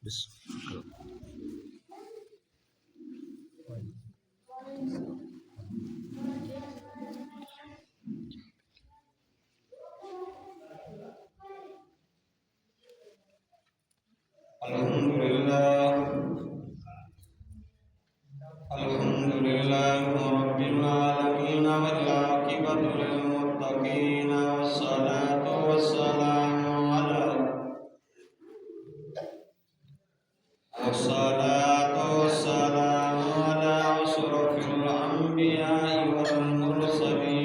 Alhamdulillah Rabbil Alamin wal aqibatu lil muttaqin wassalatu wassalamu ala asrofil anbiya'i wal mursalin.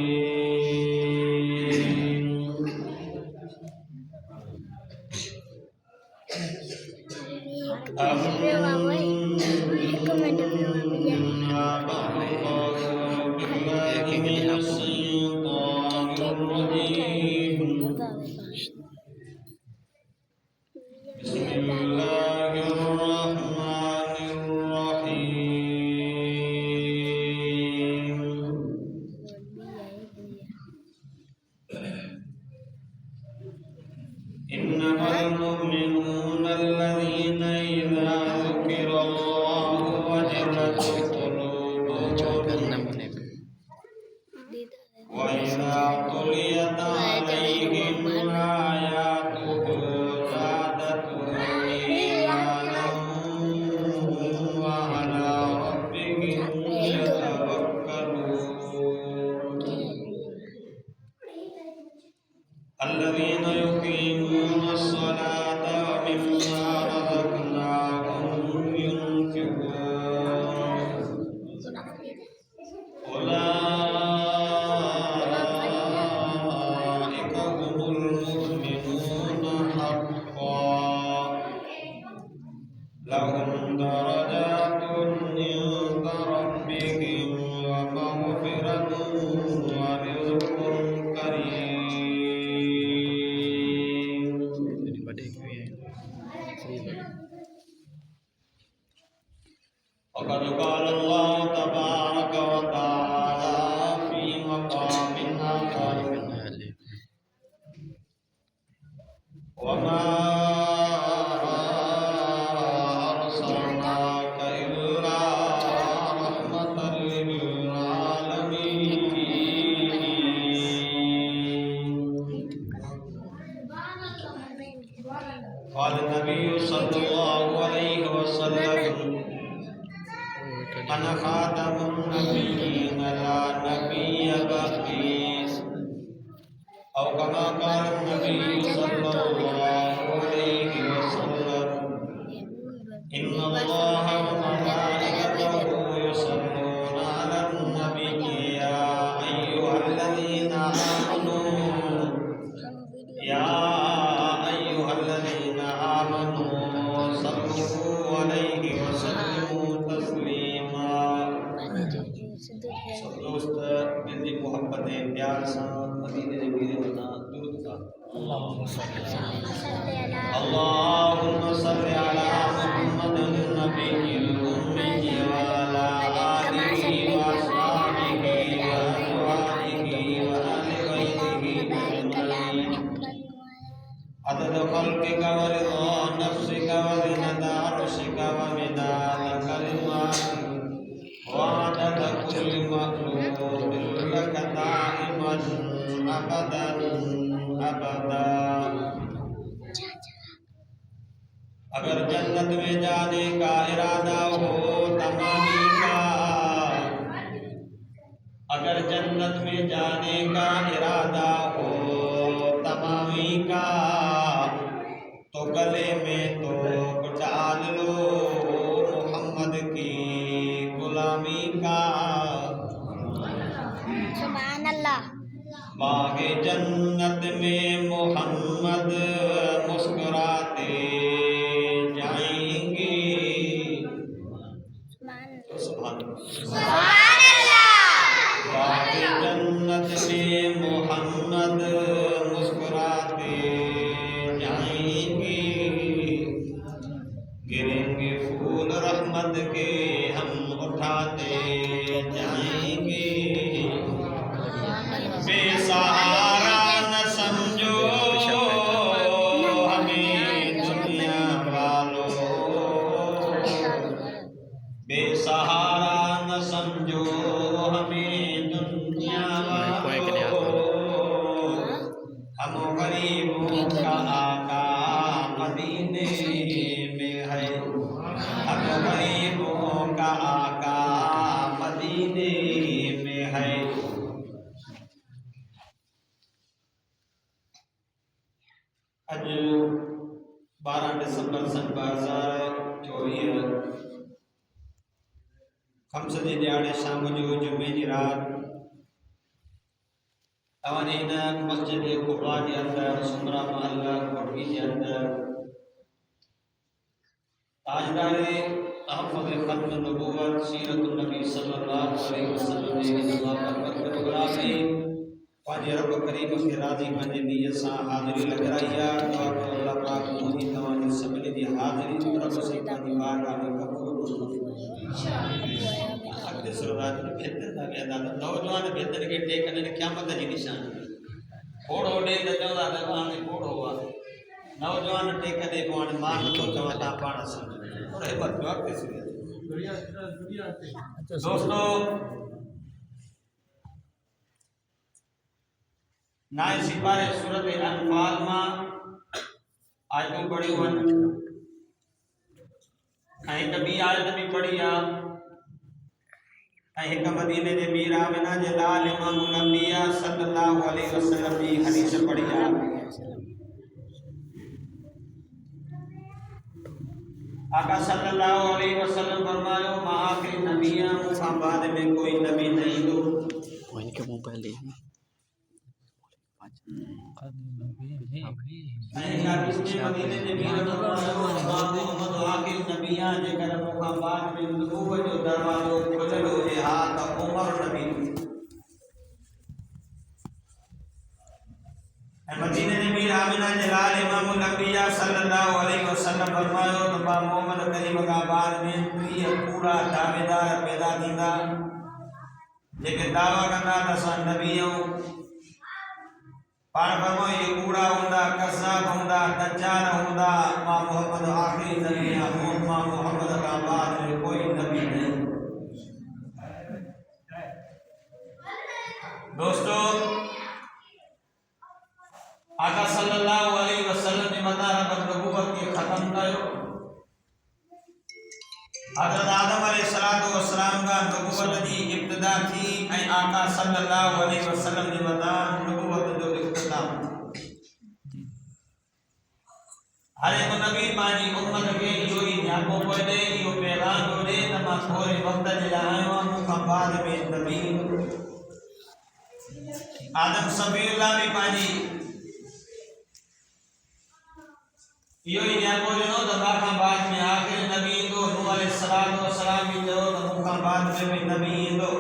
إنما المؤمنون الذين إذا ذكر الله وجلت قلوبهم وإذا تليت عليهم آياته زادتهم إيمانا وعلى ربهم يتوكلون الذين يقيمون الصلاة ومما رزقناهم ينفقون أولئك هم المؤمنون حقا لهم درجات عند ربهم ومغفرة ورزق كريم. وقد قال الله تبارك وتعالى في مقام آخر وما أرسلناك إلا رحمة للعالمين. قال النبي صلى الله عليه وسلم أنا خاتم النبيين لا نبي بعدي أو كما قال النبي صلى الله عليه وسلم إن الله وملائكته يصلون على النبي يا أيها الذين آمنوا صلوا عليه وسلموا تسليما. दिल मोहब्बत प्यार से मदीने नबी होना दुरूद का अल्लाहुम्मा सल्ली अला मुहम्मदिन नबिय्यिल उम्मी व अला आलिहि व अस्हाबिहि व अज़वाजिहि व अहलि बैतिहि अजमईन अदद खल्क़िका व रिज़ा नफ्सिका व ज़िनता अर्शिका व मिदाद कलिमातिका व अदद कुल्लि मखलूक़िन लका दाइमन अबदन अबदा। अगर जन्नत में जाने का इरादा हो तमामी का, अगर जन्नत में जाने का इरादा हो तमामी का, तो गले में तो डाल लो मोहम्मद की गुलामी का। सुभान अल्लाह। बागे जन्नत में मोहम्मद मुस्कुराते जाएंगे। सुभान अल्लाह। बागे जन्नत में मोहम्मद मुस्कुराते जाएंगे। गिरेंगे फूल रहमत के हम उठाते जाएंगे। बेसहारा न مدینے میں ہے حق غریبوں کا آقا مدینے میں ہے اج 12 دسمبر سن 2024 خمس جي ڏياڙي شام جو جمعي جي رات اوان ان مسجد قباء جي اندر سمرا محلہ کوٹھی جي اندر تاجدار تحفظ ختم نبوت سیرت النبی صلی اللہ علیہ وسلم جي نظام پروگرام ۾ پنهنجي رب کریم کي راضي پنهنجي نيت سان حاضري لڳرائي आहे دعا ڪرو الله پاک مونهي توهان سڀني جي حاضري رب سان پنهنجي بارگاہ ۾ قبول اڳتي سرات بهتر ٿا ويندا نوجوان بهتر کي ٽيڪ ڏيڻ قيامت جي نشان ڪوڙو ڏي ته چوندا ته هاڻي ڪوڙو आहे نوجوان ٽيڪ ڏي پوڻ مان نٿو چوان تا پاڻ سمجھ ٿوڙو همت جو اڳتي سرات دوستو نائے سپارے سورت انفال ماں آیتوں پڑھی ون ایک بھی آیت بھی پڑھی ایک مدینے دے میر آمنہ جلال امام الانبیاء صلی اللہ علیہ وسلم کی حدیث پڑھی آقا صلی اللہ علیہ وسلم فرمایا ما آخری نبیاں مجھا بعد میں کوئی نبی نہیں دو وہیں کے موبائل دے مدینے میں میر آمنہ جلال امام الانبیاء صلی اللہ علیہ وسلم فرمایا تبا محمد کریم کا بعد میں یہ پورا دعویدار پیدا دینا لیکن دعویٰ کرنا تسا نبیوں پان فرمو یہ کوڑا ہوندا کذاب ہوندا دجال ہوندا ماں محمد آخری نبی ہے ماں محمد کا بعد میں کوئی نبی نہیں دوستو آقا صلی اللہ علیہ وسلم نے مدار نبوت کے ختم کیو حضرت آدم علیہ السلام کا نبوت کی ابتدا تھی اے آقا صلی اللہ علیہ وسلم نے مدار نبوت جو اختتام ہر ایک نبی پانی امت کے جو ہی نیاکو پڑے یہ پیغام دے نما تھوڑے وقت جلائے وہاں بعد میں نبی آدم صفی اللہ بھی پانی یہ نیاکو جنو دبا کا بعد میں آخر نبی دو نوح علیہ السلام بھی جو دبا بعد میں بھی نبی دو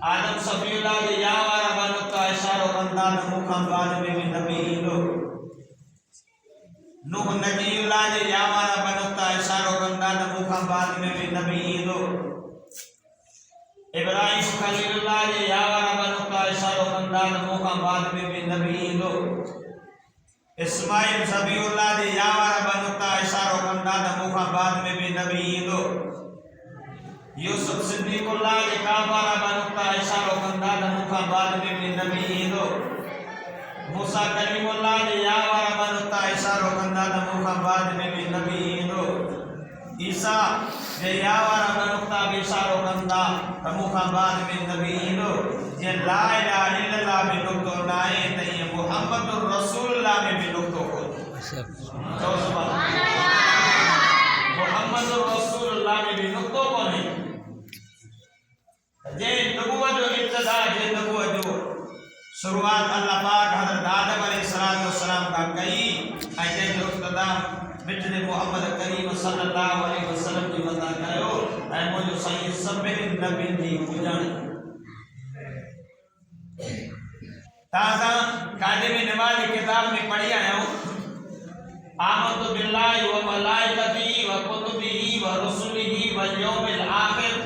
آدم صفی اللہ کے یاوارا بنتا اشارہ بندان مقام بعد میں بھی نبی دو نوح نبی اللہ کے یاوارا بنتا اشارہ بندان مقام بعد میں بھی نبی دو ابراہیم خلیل اللہ کے یاوارا بنتا اشارہ بندان مقام بعد میں بھی نبی دو اسماعیل صبی اللہ دے یاوارا بنتا اشارہ بندان مقام بعد میں بھی نبی دو یوسف صدیق اللہ کے کعبارہ بنتا اشارہ بندان مقام بعد میں بھی نبی دو موسیٰ کلیم اللہ کے یاوارا بنتا اشارہ بندان مقام بعد میں بھی نبی دو عیسیٰ دے یاوارا بنتا اشارہ بندان مقام بعد میں نبی دو یہ لا الہ الا اللہ میں نکتو نائے تیئے محمد الرسول اللہ میں بھی نکتو کو محمد الرسول اللہ میں بھی نکتو کو نہیں جے نبوت جو ابتدا جے نبوت جو شروعات اللہ پاک حضرت آدم علیہ السلام کا کئی ایجے جو اقتدام بجن محمد کریم صلی اللہ علیہ وسلم کی بتا کرو اے مجھو سید سبین نبی دی پوجن تازہ قادم نواز کتاب میں پڑھی آیا ہوں آمنت باللہ و ملائکتی و کتبی و رسولی و یوم الآخر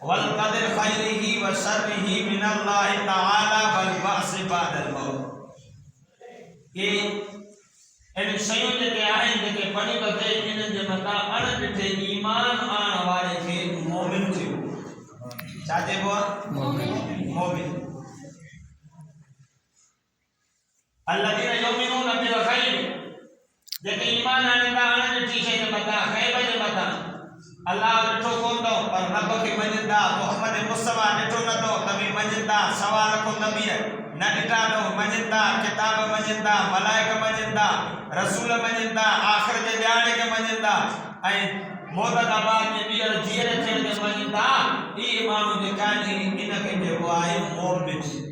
والقدر خیرہی و شرہی من اللہ تعالی والبعث بعد الموت کہ ان شیوں جتے آئیں جتے پڑھی بتے انہوں جے مطا ان جتے ایمان آن والے تھے مومن تھے چاہتے وہ مومن الذين يؤمنون بالغيب जेके ईमान आणींदा आहिनि टी शइ जे मथां ग़ैब जे मथां अलाह ॾिठो कोन अथव पर रब खे मञींदा मुहम्मद मुस्तफ़ा ॾिठो नथो त बि मञींदा सवा लख नबीअ न ॾिठा अथव मञींदा किताब मञींदा मलाइक मञींदा रसूल मञींदा आख़िर जे ॾियारे खे मञींदा ऐं मौत खां बाद में ॿीहर जीअर थियण खे मञींदा इहे माण्हू जेका आहिनि इन खे जेको आहे मोमिन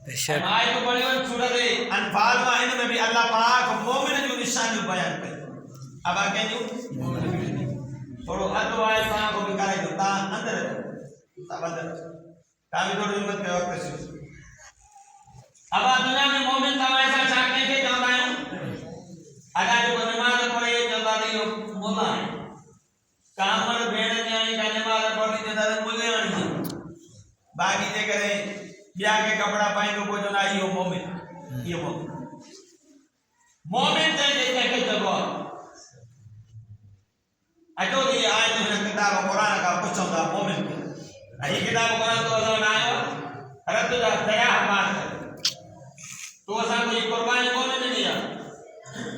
बेशक आयत पढ़ियो सूरत अनफाल में इन में भी अल्लाह पाक मोमिन जो निशानी बयान कई अब आगे जो थोड़ो अदो आए ता को भी कराई दो ता अंदर ता बदल ता भी थोड़ी हिम्मत के वक्त से अब दुनिया में मोमिन ता ऐसा चाहते के चलता है अगर जो नमाज पढ़े चलता नहीं मोला है कामर भेड़ ने आई का नमाज पढ़ी जदा मुले आनी बाकी जे करे बिया के कपड़ा पाइनो को जो ना यो मोमिन मोमिन ते के जगो अजो दी आयत में किताब कुरान का पूछोदा मोमिन आई किताब कुरान तो जो ना आयो रत दा दया बात तो असा कोई कुर्बानी कोन दिया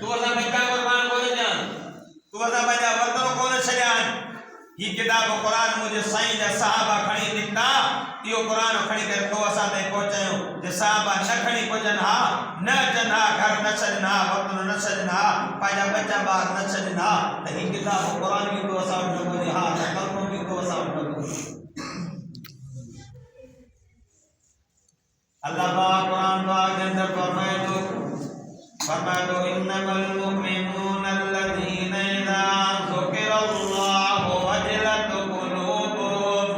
तो असा बच्चा कुर्बान कोन दिया तो असा बच्चा वतन कोन छया ये किताब कुरान मुझे साईं जा साहबा खणी दिता यो कुरान खणी कर तो असा ते पहुंचायो जे साहबा न खणी पजन हा न जना घर न छजना वतन न छजना पाजा बच्चा बार न छजना त ही किताब कुरान की तो असा न बोले हा कलम की तो असा न बोले अल्लाह पाक कुरान पाक के अंदर फरमाए दो इन्नमल मुमिनून अल्लज़ीना इज़ा ज़ुकिरल्लाहु वजलत क़ुलूबुहुम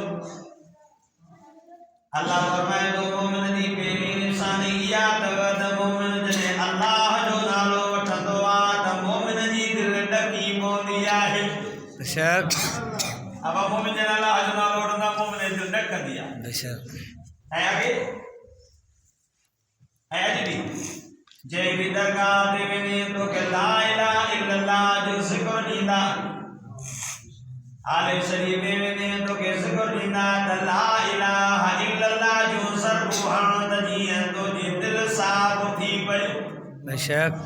अल्लाह फरमाए दो मोमिन दी पहली निशानी या त मोमिन जने अल्लाह जो नालो वठंदो आ त मोमिन जी दिल ॾकी पवंदी आहे बेशक अब मोमिन जने अल्लाह जो नालो वठंदा मोमिन जी दिल ॾकंदी आहे बेशक है आगे है जी जय भी दरगाह ते वने तो के ला इलाहा इल्लल्लाह जो जिक्र ॾींदा आले शरीफ में वने तो के जिक्र ॾींदा त ला इलाहा इल्लल्लाह जो सरबुहान त जीअं तो जी दिल साफ़ थी पई बेशक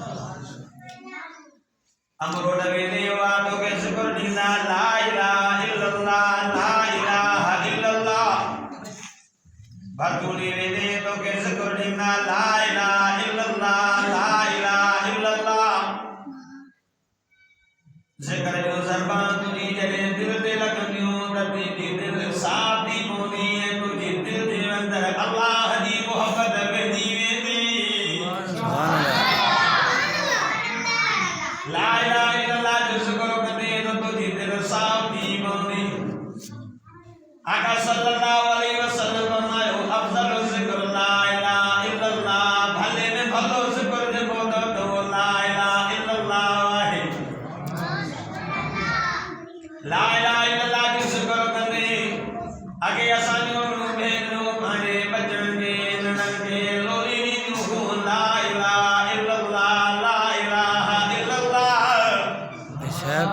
अमरोड वेले वा तो के जिक्र ॾींदा ला इलाहा इल्लल्लाह ला इलाहा इल्लल्लाह भरतूली वेले तो के जिक्र ॾींदा ला इलाहा इल्लल्लाह ला इलाहा इल्लल्लाह जिक्र जो ज़बान तुझी जने दिल ते लगंदियूं त तुझी दिल साफ़ थी पवंदी ऐं तुझी दिल जे अंदर अल्लाह जी मोहब्बत वहिजी वेंदी ला इलाहा इल्लल्लाह जो जिक्र कंदे त तुझी दिल साफ़ थी पवंदी आका सल्लल्लाहु अलैहि वसल्लम फरमायो अफजल जिक्र ला इलाहा इल्लल्लाह भले में भलो जिक्र जेको तो ला इलाहा इल्लल्लाह है ला इलाहा इल्लल्लाह जो जिक्र कंदे आगे असांजो भेनो माने बचन के ननन के लोरी नी ला इलाहा इल्लल्लाह ला इलाहा इल्लल्लाह बेशक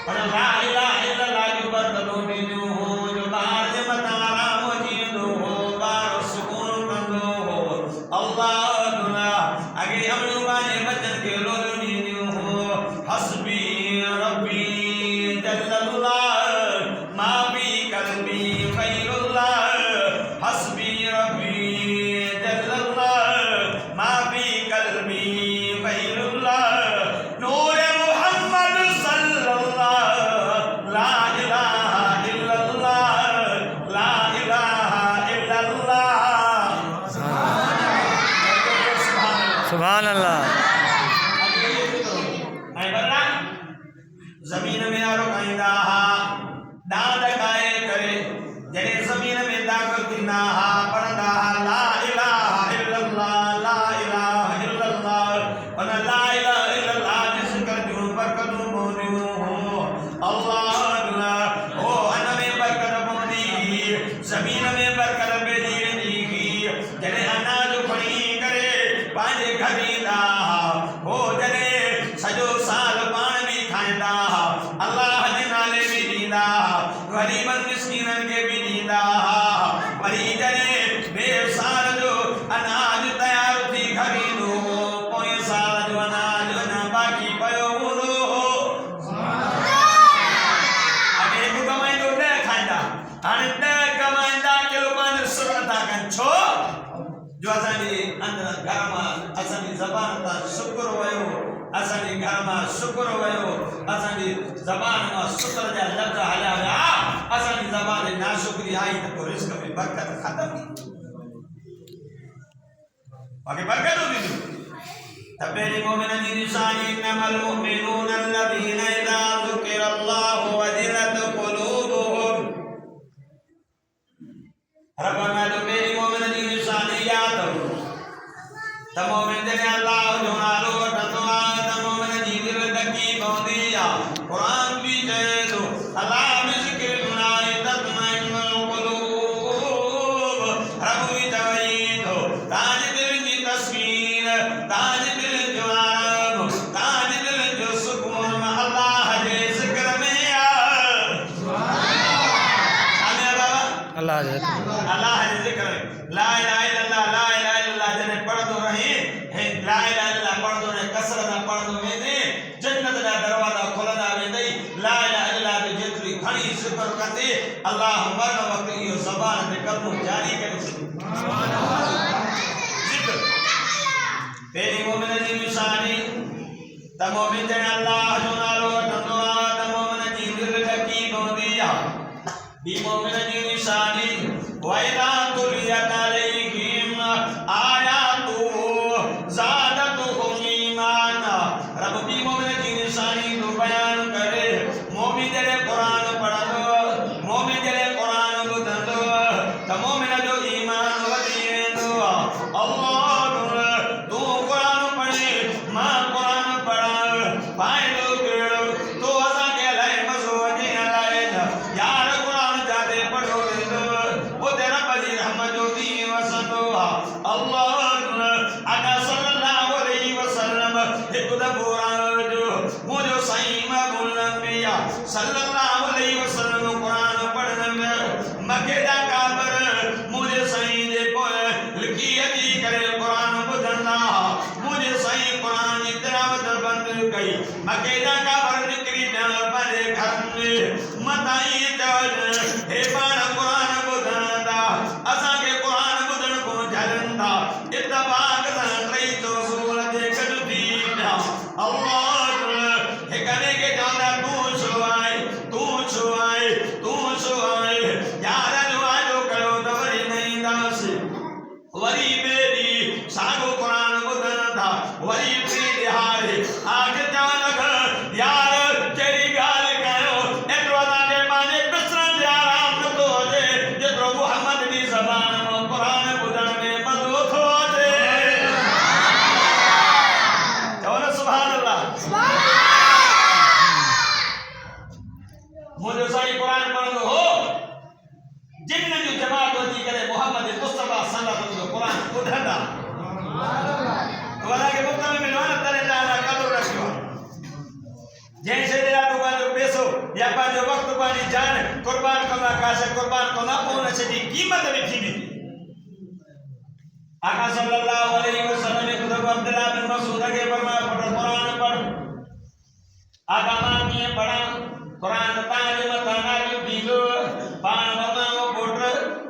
पर ला इलाहा इल्लल्लाह जो बरकतो ॾींदियूं हो जो ॿार जे मथां आराम अचींदो हो ॿार सुकून कंदो हो अल्लाह दुला आगे अमरूबा जे बचन के लोरियूं ॾींदियूं हो हस्बी रब्बी जल्लल्लाह मा बी कल्बी खैरुल्लाह हस्बी रब्बी जल्लल्लाह मा बी कल्बी खैरुल्लाह नूर मुहम्मद सल्लल्लाह ला इलाहा इल्लल्लाह ला इलाहा इल्लल्लाह सुभान अल्लाह ऐं बल्ला ज़मीन में आरो काईंदा हा डांड काए करे जॾहिं ज़मीन में दाख़िल थींदा हा पढ़ंदा हा ला इलाहा इल्लल्लाह ला इलाहा इल्लल्लाह उन ला इलाहा इल्लल्लाह जे ज़िक्र जूं बरकतूं पवंदियूं हो अल्लाह अल्लाह ओ अन में बरकत पवंदी ज़मीन में बरकत पइजी वेंदी जॾहिं अनाज खणी करे पंहिंजे घर ईंदा हो जॾहिं सॼो साल पाण बि खाईंदा अल्लाह जे नाले बि ॾींदा ग़रीबन मिस्कीनन खे बि ॾींदा वरी जॾहिं ॿिए साल जो अनाज तयार थी घर शुक्र वयो असांजे घर मां शुक्र वयो असांजी ज़बान मां शुक्र जा लफ़्ज़ हलिया विया असांजी ज़बान नाशुक्री आई त पोइ रिस्क में बरकत ख़तम थी बाक़ी बरकत हूंदी त पहिरीं मोमिन जी निशानी इन्नमल मुमिनून अल्लज़ीन इज़ा ज़ुकिरल्लाहु वजिलत क़ुलूबुहुम रब्बना जो पहिरीं मोमिन जी निशानी याद त मोमिन जॾहिं अल्लाह जो नालो वठंदो आहे त मोमिन जी दिल ॾकी पवंदी आहे क़ुरान बि चए थो अल्लाह बिज़िक्रिल्लाहि तत्मइन्नुल क़ुलूब रब बि चवई थो तव्हांजे दिल जी तस्कीन तव्हांजे दिल जो आराम तव्हांजे दिल जो सुकून अल्लाह जे ज़िक्र में आहे अल्लाह जे ज़िक्र ला इलाहा इल्लल्लाह ला इलाहा इल्लल्लाह जने पढ़दो रहे है ला इलाहा इल्लल्लाह पढ़दो रहे कसरत पढ़दो वेंदे जन्नत जा दरवाजा खुलंदा वेंदई ला इलाहा इल्लल्लाह जो जेतरी घणी ज़िक्र कंदे अल्लाह मरण वक्त इहो ज़बान ते कदम जारी करे सुभान अल्लाह ज़िक्र पहिरीं मोमिन जी निशानी त मोमिन जने अल्लाह जो नालो वठंदो आहे त मोमिन जी दिल ॾकी पवंदी आहे ॿी मोमिन जी निशानी वइदा तुलियत अलैहिम आयातुहु ज़ादतुहुम ईमाना रब ॿी मोमिन जी निशानी जो बयान करे मोमिन जॾहिं क़ुरान पढ़ंदो मोमिन जॾहिं क़ुरान ॿुधंदो त मोमिन जो ईमान वधी वेंदो आहे अल्लाह तूं क़ुरान पढ़े मां क़ुरान पढ़ां फ़ाइदो कहिड़ो तो असांखे अलाए मज़ो अचे अलाए न यार क़ुरान जाते पढ़ो वेंदो उते रब जी रहमत जो ॾींहुं वसंदो आहे अल्लाह आका सल्लल्लाहु अलैहि वसल्लम हिकु दफ़ो जो मुंहिंजो साईं महबूब अंबिया सल्लल्लाहु अलैहि वसल्लम क़ुरान पढ़ण में मके जा काबर मुंहिंजे साईं जे पोइ लिखी अची करे क़ुरान ॿुधंदा मुंहिंजे साईं क़ुरान जी तिलावत बंदि कई मके जा काबर निकिरी पिया पंहिंजे घरनि में मतां ईअं चवनि हे पाण क़ुरान ॿुधंदा असांखे क़ुरान ॿुधण को झलंदा इत्तफ़ाक़ सां टई रसूल जे गॾु थी पिया अल्लाह हिक ॿिए खे चवंदा तूं छो आहे तूं छो आहे तूं छो आहे यार जो वाइदो कयो त वरी न ईंदासीं वरी ॿिए ॾींहुं साॻियो क़ुरान ॿुधनि था वरी ॿिए ॾिहाड़े आख़िर चवण लॻा यार कहिड़ी ॻाल्हि कयो एतिरो असांखे पंहिंजे बिस्तरनि ते आराम नथो अचे जेतिरो मुहम्मद जी ज़बान मां क़ुरान ॿुधण में मज़ो थो अचे चओ न सुभान अल्लाह मुंहिंजो साईं क़ुरान पढ़ंदो हो जिन जूं जमात अची करे मुहम्मद मुस्तफ़ा सल्लल्लाहु अलैहि वसल्लम क़ुरान ॿुधंदा वॾा खे मुफ़्त में मिलियो आहे न तॾहिं तव्हां क़दुरु रखियो जंहिं शइ जे लाइ तूं पंहिंजो पैसो या पंहिंजो वक़्तु पंहिंजी जान क़ुर्बान कंदा का शइ क़ुर्बान कंदा पोइ हुन शइ जी क़ीमत बि थींदी आका सल्लल्लाहु अलैहि वसल्लम हिकु दफ़ो अब्दुल्लाह बिन मसूद खे फरमायो पुट क़ुरान पढ़ आका मां कीअं पढ़ां क़ुरान तव्हांजे मथां नाज़िल थींदो पाण फरमायो पुट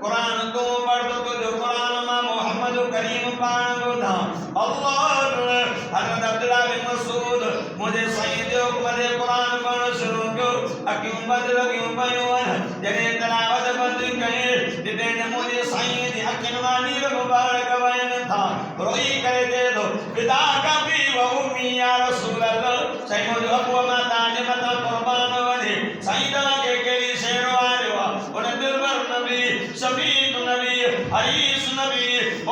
क़ुरान तूं पढ़ त तुंहिंजो क़ुरान मां मुहम्मद करीम पाण ॿुधां अल्लाह हज़रत अब्दुल्लाह बिन मसूद मुंहिंजे साईं जे हुक्म ते क़ुरान पढ़णु शुरू कयो अखियूं बंदि लॻियूं पियूं जॾहिं तिलावत बंदि कई ॾिठे त मुंहिंजे साईं जी अखियुनि मां नीर मुबारक वहनि था रोई करे चए थो फिदाका बी व उम्मी या रसूल अल्लाह साईं मुंहिंजो अबू मां तव्हांजे मथां क़ुर्बान वञे साईं तव्हांखे कहिड़ी शइ वारियो आहे उन दिलबर नबी शफीक नबी हरीस नबी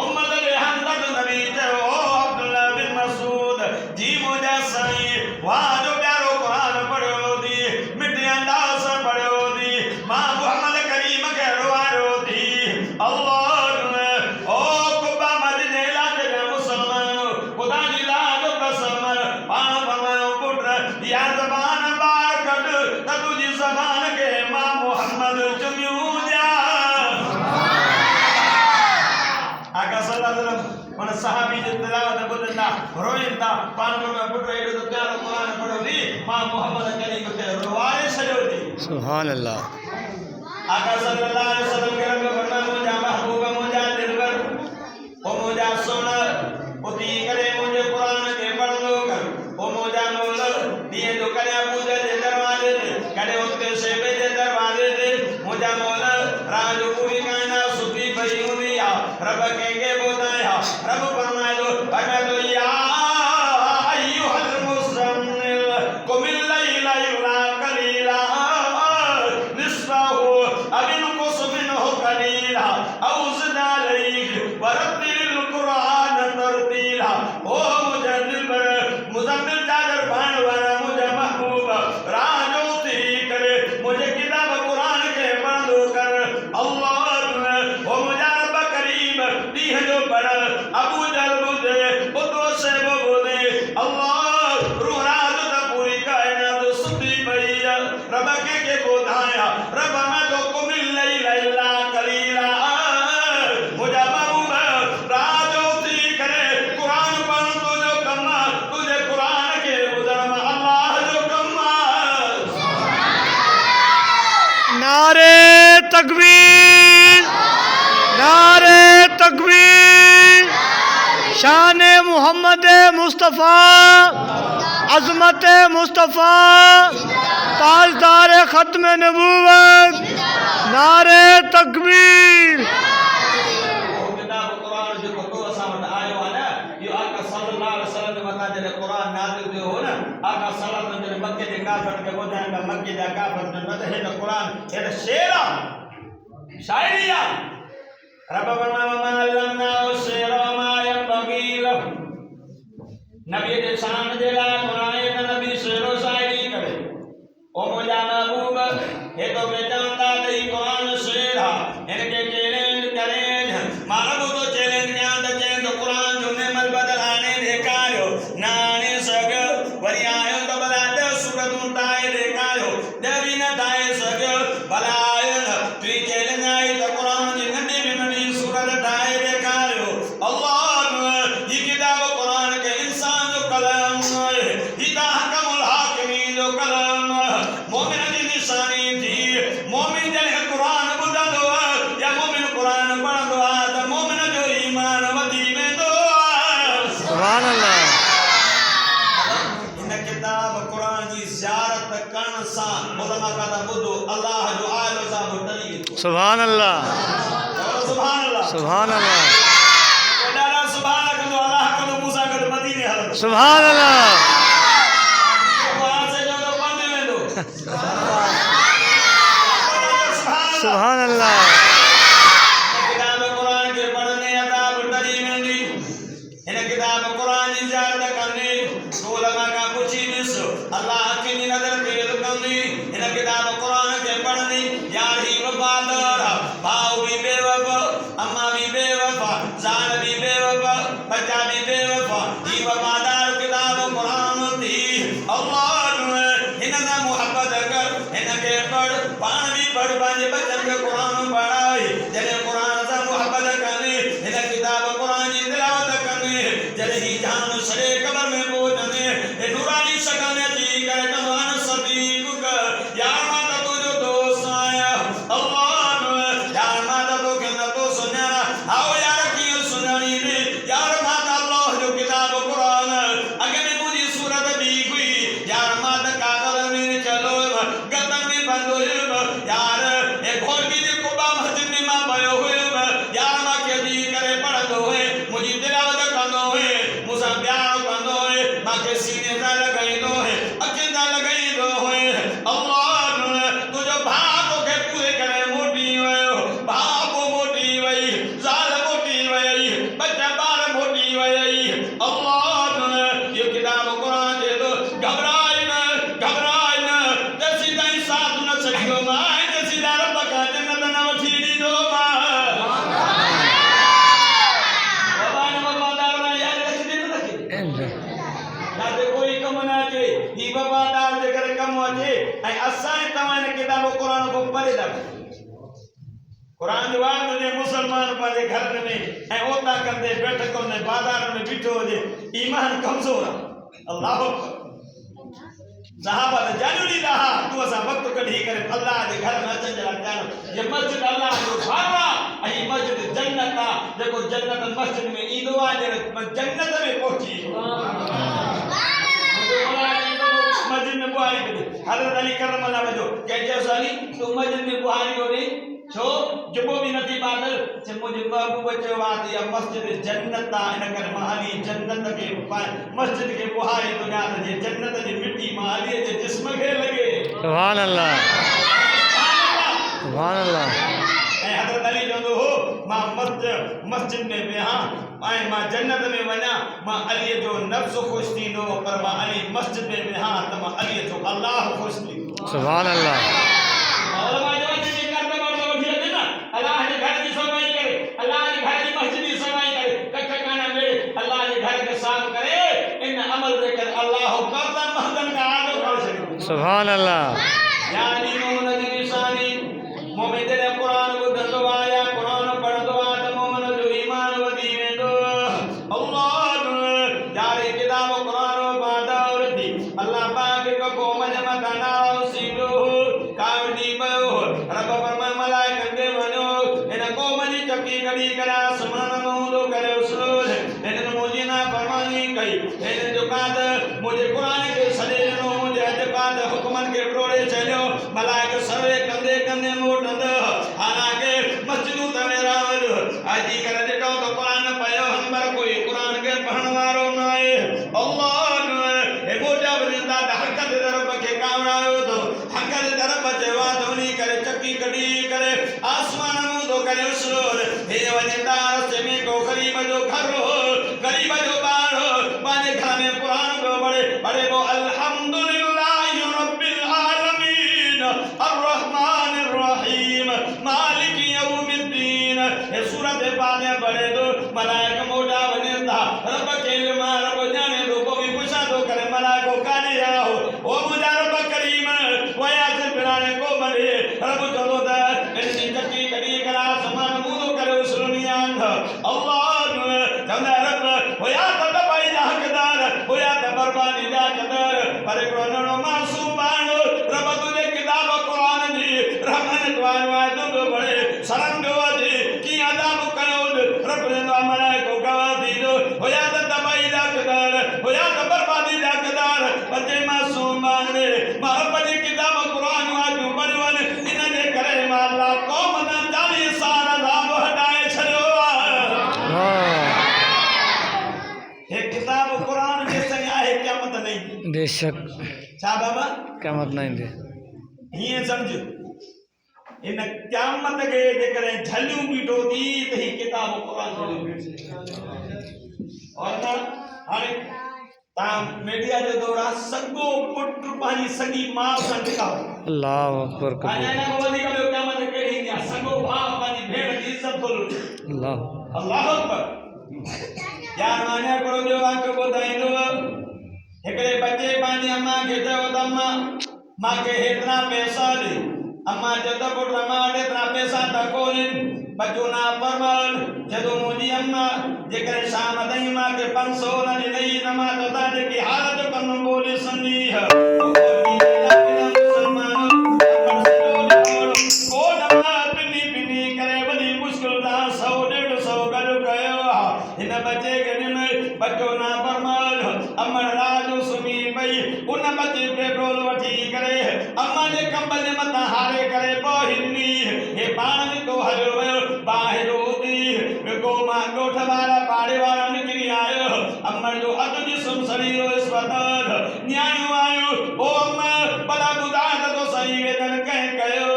उम्मत जे हमदर्द नबी चयो ओ अब्दुल्लाह बिन मसूद जी मुंहिंजा साईं वाह जो प्यारो क़ुरान पढ़ियो थी मिठे अंदाज़ सां पढ़ियो थी मां मुहम्मद करीम खे रुआरियो थी अल्लाह ओ कुबा मदीने इलाइक़े जा मुसलमान ख़ुदा जी लाज कसम पाण फरमायो पुट या ज़बान ॿाहिरि कढ त तुंहिंजी ज़बान खे मां मुहम्मद चुमियूं ॾियां आका सल्लल्लाहु अलैहि वसल्लम उन सहाबी जी तिलावत ॿुधंदा रोइनि था पाण फरमायो पुट एॾो त प्यारो क़ुरान पढ़ियो थी मां मुहम्मद करीम खे रुआरे छॾियो थी सुभान अल्लाह आका सल्लल्लाहु अलैहि वसल्लम के रब फरमाया मुंहिंजा महबूब मुंहिंजा दिलबर ओ मुंहिंजा सोना उथी करे मुंहिंजे क़ुरान खे पढ़ंदो नारे तकबीर, नारे तकबीर। शान मोहम्मद मुस्तफ़ा, अज़मत मुस्तफ़ा, ताजदार ख़त्म नबूवत, नारे तकबीर। नबी दे शान दे ला कुरान ते नबी शेरो शायरी करे ओ मुजा महबूब हे तो बेचांदा दई कुरान शेरा इनके चैलेंज करे मानव तो चैलेंज न्याद चैन तो कुरान जो ने मल बदलाने देखायो नाने सग वरी आयो तो बलाते सूरत उठाए देखायो देवी न दाए सग बलायो तू चैलेंज आई तो कुरान जी नबी में नबी सूरत दाए देखायो अल्लाह ये किताब कुरान के इंसान जो कलम है हिता हकमुल हाकिमीन जो कलम मोमिन की निशानी थी मोमिन जन कुरान बुधंदो या मोमिन कुरान पढ़ंदो त मोमिन जो ईमान वधी वेंदो। सुभान अल्लाह। इन किताब कुरान जी ज़ियारत करण सां उलमा का ॿुधो अल्लाह जो आलो सां टली वेंदो। सुभान अल्लाह, सुभान अल्लाह, सुभान अल्लाह, सुभान अल्लाह। सुभान अल्लाह। किताब कुरान के पढ़ने अदाब टली वेंदी इन किताब कुरान जी ज़ियारत करने तो लगा का पुछी मिस अल्लाह की नजर तेज कंदी इन किताब कुरान के पढ़ने यार ही वफादार भाऊ भी बेवफा अम्मा भी बेवफा जान भी बेवफा बच्चा भी बेवफा ही वफादार किताब कुरान थी अल्लाह इन से मोहब्बत कर इन के पढ़ पान भी पढ़ बाजे बच्चन के कुरान पढ़ाई जने कुरान से मोहब्बत करनी इन किताब कुरान की तिलावत करनी जने ही जान सरे कब्र में पहुंचने ए नूरानी शकन जी करे जवान सदीक कर यार माता तो जो दोस्त आया अल्लाह यार माता तो के न तो सुना आओ यार की सुनानी ने यार माता अल्लाह जो किताब कुरान अगे में मुझे सूरत दी हुई यार माता कागज में चलो गतन में बंद हो यार ए घोड़ भी को बा मस्जिद में मां भयो हुए यार मां के जी करे पढ़ दो है मुझे तिलावत कंदो है मुसा प्यार कंदो है मां के सीने दा लगाई दो है अकेला लगाई दो है अल्लाह तू जो भाग के पूरे करे मोटी हुए बाप मोटी वई जाल मोटी वई बच्चा बार मोटी वई अल्लाह ये किताब कुरान दे दो घबराए न जैसी दाई साथ न सकियो मां जैसी दार बका जन्नत न वठी दी दो मां बाबा ने वफादार ना याद रख दे न रखे याद कोई कम ना जे ही वफादार जे करे कम अचे ऐं असां तव्हां इन किताब कुरान को पढ़े दा कुरान जो वाद ने मुसलमान पाजे घर में ऐं ओता कंदे बैठक में बाजार में बिठो जे ईमान कमजोर अल्लाह सहाबा ने जानू दी रहा तू असा वक्त कढी करे अल्लाह के घर में अचन जला जानो ये मस्जिद अल्लाह जो भावा आई मस्जिद जन्नत आ देखो जन्नत मस्जिद में ईदो आ जे जन्नत में पहुंची मस्जिद में बुहारी करी हजरत अली करम अल्लाह वजो कहजे साली तू मस्जिद में बुहारी हो रे छो जबो भी नथी बादल से मुझे महबूब चवा दिया मस्जिद जन्नत आ इन कर माली जन्नत के मस्जिद के बुहारी दुनिया जे जन्नत जी मिट्टी माली जे जिस्म के लगे सुभान अल्लाह, सुभान अल्लाह। ऐ हजरत अली जो हो मां मस्जिद में बेहा ऐ मां जन्नत में वना मां अली जो नफ्स खुश थी नो पर मां अली मस्जिद में बेहा त मां अली जो अल्लाह खुश थी सुभान अल्लाह। और मां जो अल्लाह ने घर की सफाई करे अल्लाह ने घर की मस्जिद की सफाई करे कखकाना में अल्लाह ने घर के साफ करे इन अमल देकर अल्लाह करदन महदन का आदो कर सके सुभान अल्लाह। यानी मोमिन की निशानी मोमिन दे कुरान को दंदो आया कुरान पढ़ दो त मोमिन जो ईमान वधी वेंदो अल्लाह जारे किताब कुरान बादौर थी अल्लाह पाक को मन मत नाउ सीदो कावडी बयो रब قومن کے بروڑے چلیو ملائک سوے کندے کندے موٹند حالانکہ مسجدوں تمیرا آجی کر ڈٹو تو قرآن پڑھو ہمبر کوئی قرآن کے پڑھن وارو نہ ہے اللہ اے موٹا بندا حق دے رب کے کاوڑاو تو حق دے رب تے وادونی کرے چکی کڑی کرے آسمان مو تو کرے اسرور اے وندا سے میں کو غریب جو گھر ہو غریب جو بار ہو بانے گھر میں قرآن کو بڑے بڑے وہ الحمدللہ رب العالمین الرحمن الرحیم مالک یوم الدین اے سورت پانے بڑے دو ملائک موٹا بندا رب کے علم رب جانے دو کو بھی پوچھا تو کرے ملائکو کانے آہو او مجھا رب کریم ویا سے پرانے کو بڑے رب چلو دا انسی چکی کری کرا سمان مودو کرے اسرنیان اللہ جمدہ رب ویا تا بائی جا حقدار ویا تا بربانی جا قدر پر کرونو معصوم بانو رب تجھے کتاب قرآن جی رحمن دوان وائدو دو بڑے سرم دو جی کی عذاب کنود رب جنوہ ملائکو گواہ دیدو ویا تا بائی جا قدر ویا تا بربانی جا قدر بچے معصوم بانوے رب جی کتاب قرآن وائدو بڑوان انہاں نے کرے مالا قوم دا 40 سال عذاب ہٹائے چھڑو ایک کتاب قرآن جیسا ہے قیامت نہیں بے شک چاہ بابا قیامت نہیں دے یہ سمجھو ان قیامت کے دے کریں جھلیوں بیٹھو دی تو ہی کتاب قرآن جھلیوں اور نا ہانے تاں میڈیا جو دورا سگو پٹر پانی سگی ماں سن دکھاو اللہ اکبر آنے نا کو ودی کبھی قیامت کے رہی دیا سگو بھاپ پانی بھیڑ کی عزت بھولو اللہ اکبر یار مانے کرو جو آنکھ کو دائیں دو ایکڑے بچے پانی اماں کے جو دماں ماں کے اتنا پیسہ دی اماں جدہ پڑ رماں اتنا پیسہ تکولن بچونا فرمان جدو مجھے اماں جکر شام دیں ماں کے 500 نہ نہیں نماں تو تاجے کی حالت کنو بولی سنی ہے بچے کے دن بچوں نہ فرمان امن راجو سمی بھئی ان بچے پیٹرول وٹھی کرے اما جے کمبل نے متا ہارے کرے پوہنی یہ پانی کو ہلو باہر ہوتی کو ماں گوٹھ بارا پاڑے والا نکلی آئے امن جو حد جسم سری ہو اس وقت نیانو آئے او امن بڑا بدایت تو صحیح ویدن کہیں کہو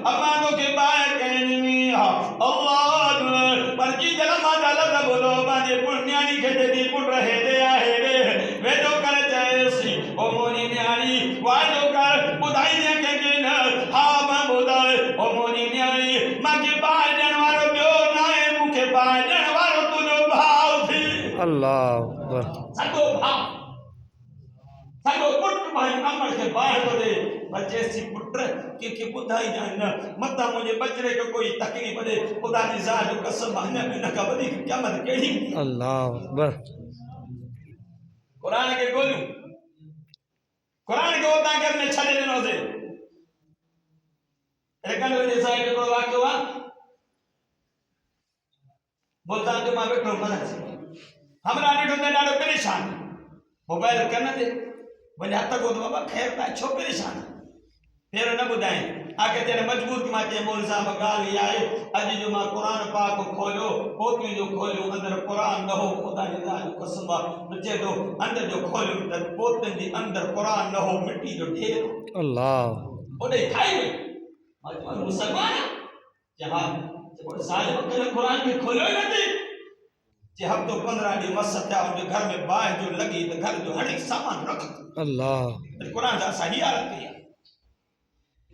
اما تو کے باہر کہیں نہیں اللہ پر جی جلما جلد بولو بانے پنیانی کھتے دی پن رہے دے آہے دے ویدو کر چاہیسی او مونی نیانی وائدو کر بدائی دیا کہ گن ہاں ماں بدائی او مونی نیانی ماں کے بائی جنوارو بیو نائے مکھے بائی جنوارو تجھو بھاؤ تھی اللہ اکبر سگو بھاؤ سگو پٹر بھائی امر کے باہر دو دے بچے سی پٹر کہ بدائی جاننا مطا مجھے بچرے کو کوئی تکلیف دے خدا دی ذات جو قسم بہنے میں نہ کا بدی قیامت کیڑی اللہ اکبر قرآن کے گولوں قرآن کے ہوتا کرنے چھلے دنوں سے ایکن وجہ صاحب کو واقع ہوا بولتا جو ماں بیٹھو مدد سے ہمارا نیٹو دے ڈاڑو پریشان موبائل کرنا دے بلے حتی کو تو بابا خیر تا چھو پریشان پھر نہ بدائیں آکے تیرے مجبور کی ماں کے مول صاحب گالی آئے اجی جو ماں قرآن پاک کو کھولو پوتوی جو کھولو اندر قرآن نہ ہو خدا جدا جو قسم بچے دو اندر جو کھولو تر پوتن دی اندر قرآن نہ ہو مٹی جو ڈھیر اللہ انہیں کھائی ہوئی آج مسلمان ہے جہاں ظالم کل قرآن میں کھولو ہی نہ دی کہ ہم تو 15 دی مسجد ہے اور جو گھر میں باہر جو لگی تو گھر جو ہر ایک سامان رکھ اللہ قرآن جا صحیح حالت کیا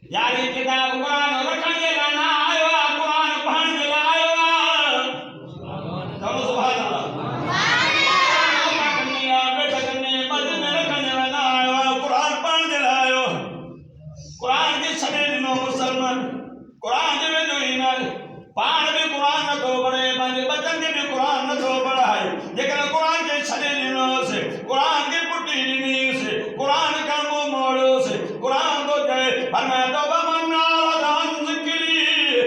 یاری کتاب قرآن رکھنے لانا آئے وا قرآن پڑھنے لا آئے وا چلو سبحان اللہ بیٹھا کرنے مسجد میں رکھنے لانا آئے وا قرآن پڑھنے لا آئے وا قرآن کے چھڑے دنوں مسلمان قرآن کے میں جو ہی پان بھی قرآن نہ تو بڑھے بانجے بچن کے بھی قرآن نہ تو بڑھائے لیکن قرآن کے چھڑے دنوں سے قرآن کے پٹی دنوں سے قرآن کا منہ موڑوں سے قرآن کو جائے فرمایا تو بمن عرض عن ذکری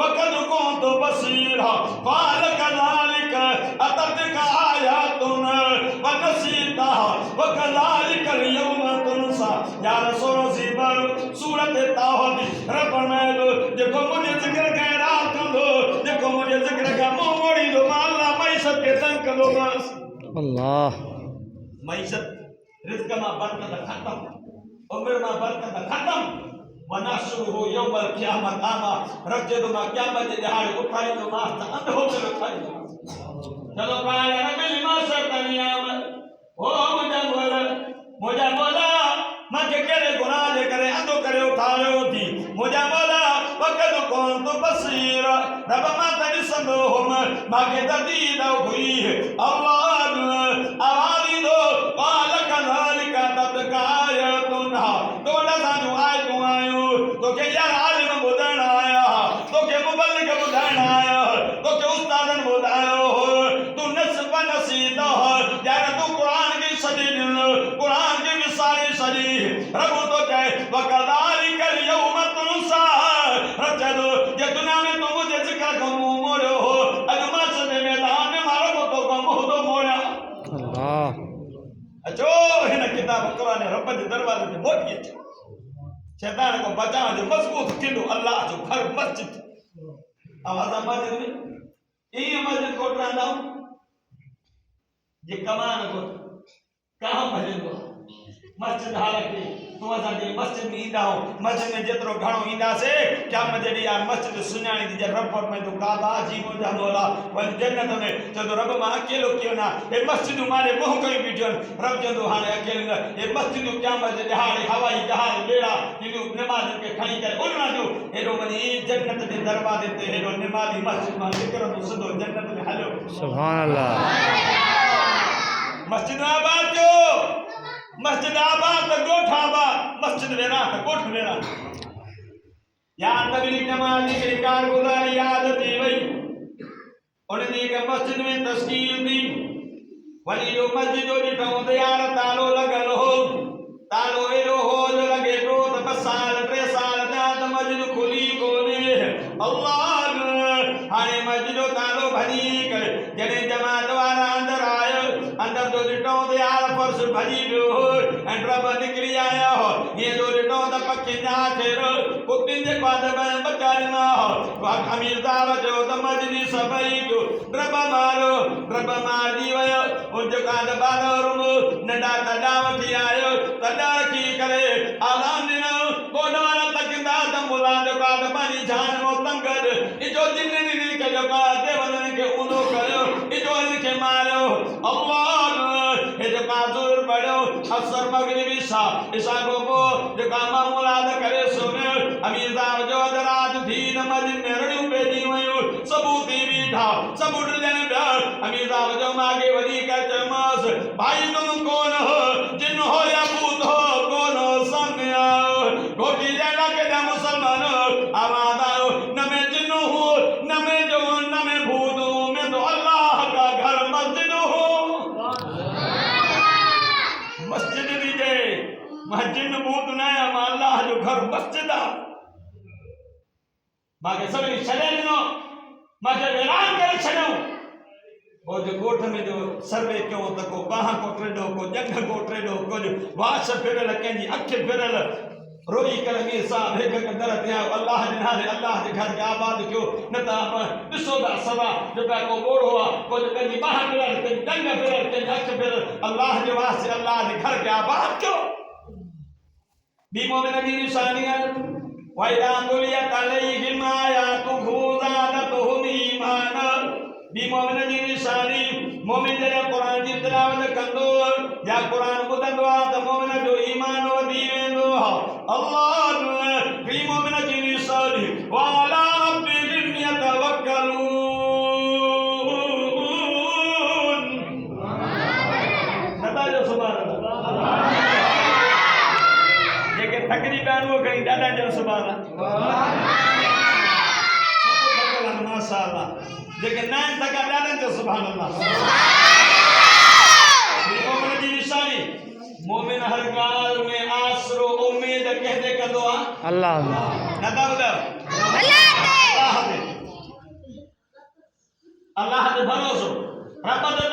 وقد كنت بصيرا قال كذلك أتتك آياتنا فنسيتها وكذلك اليوم تنسى یا رسول زیبر سورت توحید رب میں جکو مجھے ذکر کا رات کندو جکو مجھے ذکر کا منہ موڑی دو اللہ معیشت کے تنگ کندو بس اللہ معیشت رزق میں برکت ختم عمر میں برکت ختم ونحشره يوم القيامة أعمى رجل ما قیامت دہاڑ اٹھائی تو ماں اندھو کر اٹھائی چلو پایا رب لما شرطنی آمد مجھے مولا مجھے کرے گناہ دے کرے اندھو کرے اٹھائے ہوتی مجھے مولا وقت کون تو بصیر رب ما تنی سندو ہم باقی تردید ہوئی اللہ آوازی دو قال کذالک تبقى آیتنا توڑا سا جو آیتوں آئیو تو کہ یار عالم بدن آیا تو کہ مبلغ بدن آیا تو کہ استادن بدن تو نصف نصیدہ یار تو قرآن کی شدید قرآن کی مثال شدید رب تو کہے وَكَذَلِكَ الْيَوْمَ تُنْسَى رچدو یہ دنیا میں تو مجھے ذکر کا منہ موڑے ہو اگما سے میدان میں مارو کو تو کا منہ تو موڑا اللہ اچھو ہنا کتاب قرآن رب دے دروازے تے موٹ گئے شیطان کو بچا جو مضبوط کلو اللہ جو گھر مسجد آواز مسجد میں یہ مسجد کو ٹراندا یہ کمان کو کہاں مسجد کو مسجد حالکہ تو وزا دے مسجد میں ایندا ہوں مسجد میں جترو گھڑوں ایندا سے کیا مجھے یار مسجد سنیانی دیجے رب پر میں تو کعبہ عجیب ہو جا مولا ول جنت میں جدو رب ماں اکیلو کیوں نہ یہ مسجد مارے موہ کوئی بیٹھن رب جدو ہانے اکیلو نہ یہ مسجد کیا مجھے دہاڑی ہوائی جہاز بیڑا جنو نماز کے کھڑی کرے انہاں جو ہیرو منی جنت دے دروازے تے ہیرو نمازی مسجد میں ذکر تو سدو جنت میں ہلو سبحان اللہ مسجد آباد جو مسجد آباد تو گوٹھ آباد مسجد لینا تو گوٹھ لینا یاد تبلیغ نمازی کے کار گزاری عادتی وئی انہیں دی کہ مسجد میں تشکیل دی ولی جو مسجد جو جٹھوں دیار تالو لگل ہو تالو ایرو ہو جو لگے تو بس سال 3 سال دیات مسجد کھلی کونے اللہ ہانے مسجد تالو بھنی کر جنہیں جماعت وارا اندر آئے اندر دو جٹھوں دیار فرش بھنی بھی ہو انڈرب نکلی آیا ہو یہ دو جٹھوں دا پکی نہ کھیر کتن دے قواد بین بچاری نہ ہو وقت امیر دعوت جو دا مسجد صفائی کو رب مار دی ویا ان جو قواد بالا رمو نڈا تداوتی آئے تدار کی کرے آلان دینا بودوانا تکندہ دم بلان جو قواد بانی جان موتن کر جو جننی کے جو قواد دے ودن کے انو کرو جو ان کے مارو اللہ جو قواد بڑھو افسر مغربی شاہ عشاء کو بو جو کاما مولاد کرے سونے امیر صاحب جو درات دین مجد میں رڑیوں پہ دی ہوئیو ثبوتی بھی تھا ثبوت لینے پیار امیر صاحب جو ماگے ودی کر چماس بھائی تم کون ہو جن ہو یا بوت ہو کون ہو سامنے آؤ گھوٹی جینا کے دے مسلمان آباد آؤ نہ میں جن ہوں نہ میں جو نہ میں بھوت ہوں میں تو اللہ کا گھر مسجد ہوں مسجد دیجئے مسجد بوت نہ ہے اللہ جو گھر مسجد ہے باقی سبھی چھلے لنو مجھے ویران کر چھلو وہ جو گوٹھ میں جو سروے کیوں تکو باہاں کو ٹریڈو کو جنگ کو ٹریڈو کو جو واش پھرل کہیں اکھے پھرل روئی کر امیر صاحب ہے کہ درت یا اللہ جنہارے اللہ دے گھر کے آباد کیوں نتا دسو دا سوا جو کہ کو بوڑ ہوا کو جو کہیں باہاں پھرل کہیں جنگ پھرل کہیں اکھے پھرل اللہ کے واسطے اللہ دے گھر کے آباد کیوں بھی مومن کی نشانیاں وَإِذَا تُلِيَتْ عَلَيْهِمْ آيَاتُهُ زَادَتْهُمْ ایمانا بھی مومن کی نشانی مومن جڑا قرآن کی تلاوت کندو یا قرآن بدندو تو مومن جو ایمان و دیوندو اللہ بھی مومن کی نشانی وَعَلَىٰ رَبِّهِمْ يَتَوَكَّلُونَ نتا جو سبحان اللہ تقریباً وہ کہیں دادا جو سبحان اللہ ماشاءاللہ لیکن نائن تکا دادا جو سبحان اللہ مومن کی نشانی مومن ہر کال میں آسر و امید کہتے کا دعا اللہ نتا بدا اللہ اللہ دے بھروسو رب دے